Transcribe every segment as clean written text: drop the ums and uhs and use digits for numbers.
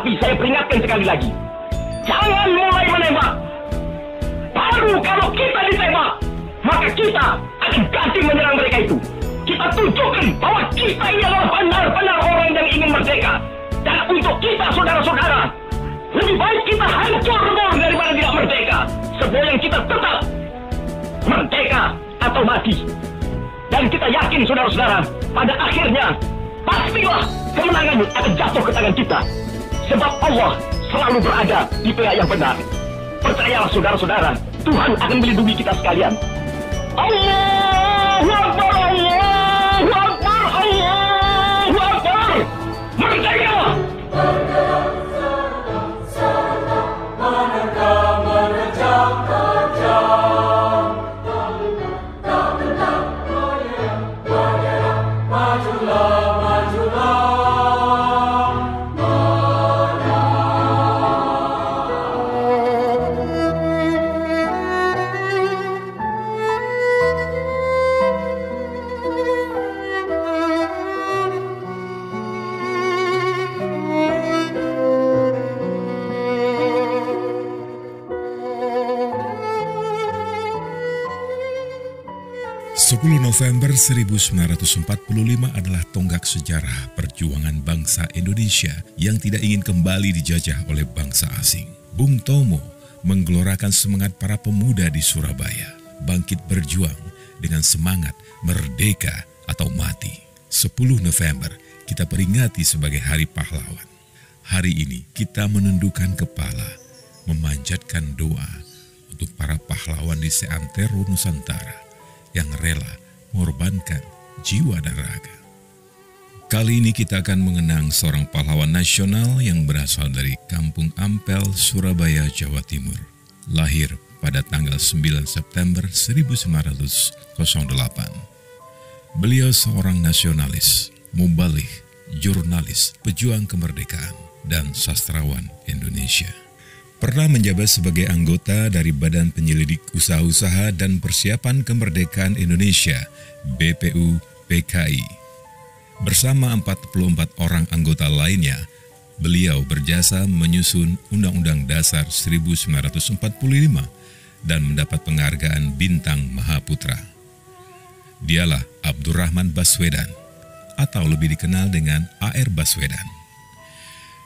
Tapi saya peringatkan sekali lagi, jangan mulai menembak. Baru kalau kita ditembak, maka kita akan ganti menyerang mereka itu. Kita tunjukkan bahwa kita ini adalah benar-benar orang yang ingin merdeka. Dan untuk kita, saudara-saudara, lebih baik kita hancur daripada tidak merdeka. Sebab yang kita tetap merdeka atau mati. Dan kita yakin, saudara-saudara, pada akhirnya pastilah kemenangan akan jatuh ke tangan kita. Sebab Allah selalu berada di pihak yang benar. Percayalah, saudara-saudara, Tuhan akan melindungi kita sekalian. Allahu Akbar, Allahu Akbar, Allahu Akbar. Merdeka! November 1945 adalah tonggak sejarah perjuangan bangsa Indonesia yang tidak ingin kembali dijajah oleh bangsa asing. Bung Tomo menggelorakan semangat para pemuda di Surabaya, bangkit berjuang dengan semangat merdeka atau mati. 10 November kita peringati sebagai Hari Pahlawan. Hari ini kita menundukkan kepala, memanjatkan doa untuk para pahlawan di seantero Nusantara yang rela mengorbankan jiwa dan raga. Kali ini kita akan mengenang seorang pahlawan nasional yang berasal dari Kampung Ampel, Surabaya, Jawa Timur. Lahir pada tanggal 9 September 1908. Beliau seorang nasionalis, mubaligh, jurnalis, pejuang kemerdekaan, dan sastrawan Indonesia. Pernah menjabat sebagai anggota dari Badan Penyelidik Usaha-Usaha dan Persiapan Kemerdekaan Indonesia, BPU-PKI. Bersama 44 orang anggota lainnya, beliau berjasa menyusun Undang-Undang Dasar 1945 dan mendapat penghargaan Bintang Mahaputra. Dialah Abdurrahman Baswedan, atau lebih dikenal dengan A.R. Baswedan.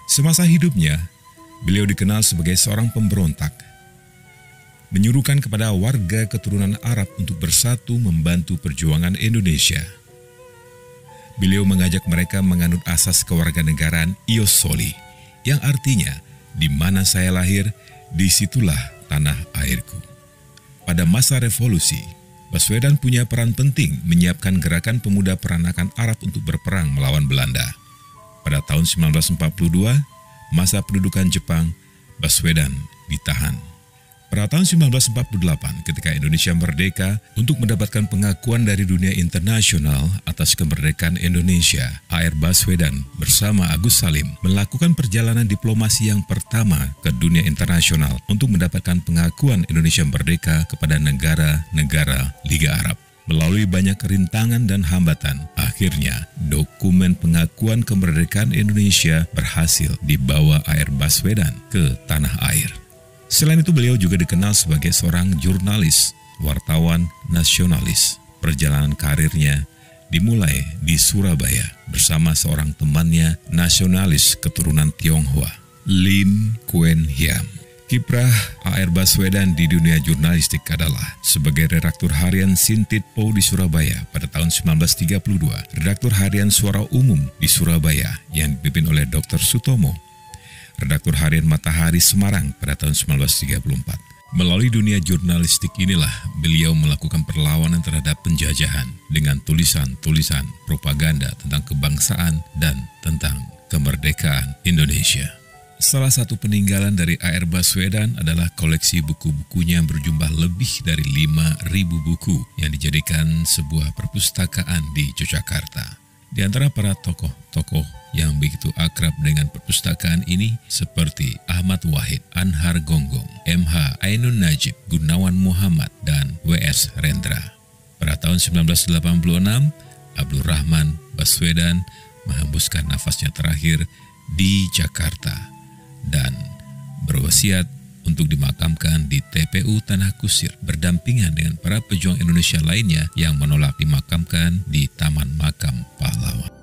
Semasa hidupnya, beliau dikenal sebagai seorang pemberontak, menyuruhkan kepada warga keturunan Arab untuk bersatu membantu perjuangan Indonesia. Beliau mengajak mereka menganut asas kewarganegaraan Ios Soli, yang artinya, di mana saya lahir, disitulah tanah airku. Pada masa revolusi, Baswedan punya peran penting menyiapkan gerakan pemuda peranakan Arab untuk berperang melawan Belanda. Pada tahun 1942, masa pendudukan Jepang, Baswedan ditahan. Pada tahun 1948, ketika Indonesia merdeka, untuk mendapatkan pengakuan dari dunia internasional atas kemerdekaan Indonesia, A.R. Baswedan bersama Agus Salim melakukan perjalanan diplomasi yang pertama ke dunia internasional untuk mendapatkan pengakuan Indonesia merdeka kepada negara-negara Liga Arab. Melalui banyak rintangan dan hambatan, akhirnya dokumen pengakuan kemerdekaan Indonesia berhasil dibawa A.R. Baswedan ke tanah air. Selain itu, beliau juga dikenal sebagai seorang jurnalis, wartawan nasionalis. Perjalanan karirnya dimulai di Surabaya bersama seorang temannya nasionalis keturunan Tionghoa, Lim Kuen Hiam. Kiprah A.R. Baswedan di dunia jurnalistik adalah sebagai redaktur harian Sintitpo di Surabaya pada tahun 1932, redaktur harian Suara Umum di Surabaya yang dipimpin oleh Dr. Sutomo, redaktur harian Matahari Semarang pada tahun 1934. Melalui dunia jurnalistik inilah beliau melakukan perlawanan terhadap penjajahan dengan tulisan-tulisan propaganda tentang kebangsaan dan tentang kemerdekaan Indonesia. Salah satu peninggalan dari A.R. Baswedan adalah koleksi buku-bukunya yang berjumlah lebih dari 5.000 buku yang dijadikan sebuah perpustakaan di Yogyakarta. Di antara para tokoh-tokoh yang begitu akrab dengan perpustakaan ini seperti Ahmad Wahid, Anhar Gonggong, M.H. Ainun Najib, Gunawan Muhammad, dan W.S. Rendra. Pada tahun 1986, Abdurrahman Baswedan menghembuskan nafasnya terakhir di Jakarta dan berwasiat untuk dimakamkan di TPU Tanah Kusir berdampingan dengan para pejuang Indonesia lainnya yang menolak dimakamkan di Taman Makam Pahlawan.